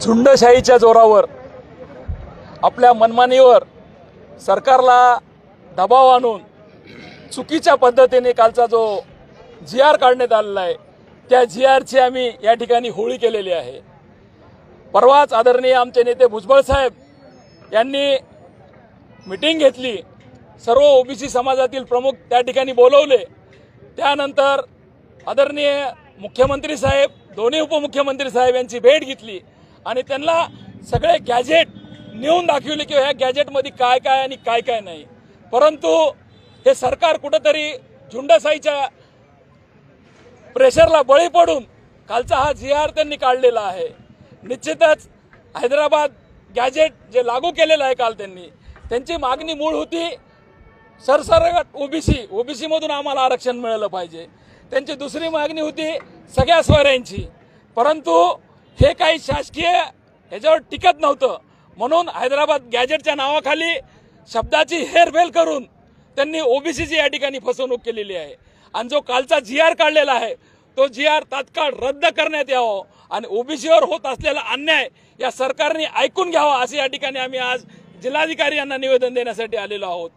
झुंडशाहीच्या जोरावर आपल्या मनमानीवर सरकारला दबाव आणून चुकीच्या पद्धतीने कालचा जो जी.आर. काढण्यात आलेला आहे त्या जी.आर.ची आम्ही या ठिकाणी होळी केलेली आहे। परवाच आदरणीय आमचे नेते भुजबळ साहेब यांनी मीटिंग घेतली, सर्व ओबीसी समाजातील प्रमुख त्या ठिकाणी बोलवले। त्यानंतर आदरणीय मुख्यमंत्री साहेब, दोन्ही उपमुख्यमंत्री साहेब यांची भेट घेतली आणि त्यांना सगळे गॅजेट नेऊन दाखवले की ह्या गॅजेटमध्ये काय काय आणि काय काय नाही। परंतु हे सरकार कुठेतरी झुंडशाहीच्या प्रेशरला बळी पडून कालचा हा जी.आर. त्यांनी काढलेला आहे। निश्चितच हैदराबाद गॅजेट जे लागू केलेलं आहे काल त्यांची मागणी मूळ होती सरसकट ओबीसी मधून आम्हाला आरक्षण मिळालं पाहिजे। त्यांची दुसरी मागणी होती सगळ्या सोयऱ्यांची, परंतु हे काही शासकीय ह्याच्यावर टिकत नव्हतं म्हणून हैदराबाद गॅजेटच्या नावाखाली शब्दाची हेरफेर करून त्यांनी ओबीसीची या ठिकाणी फसवणूक केलेली आहे। आणि जो कालचा जी.आर. काढलेला आहे तो जी.आर. तात्काळ रद्द करण्यात यावा आणि ओबीसीवर होत असलेला अन्याय या सरकारने ऐकून घ्यावा असे या ठिकाणी आम्ही आज जिल्हाधिकारी यांना निवेदन देण्यासाठी आलेलो आहोत।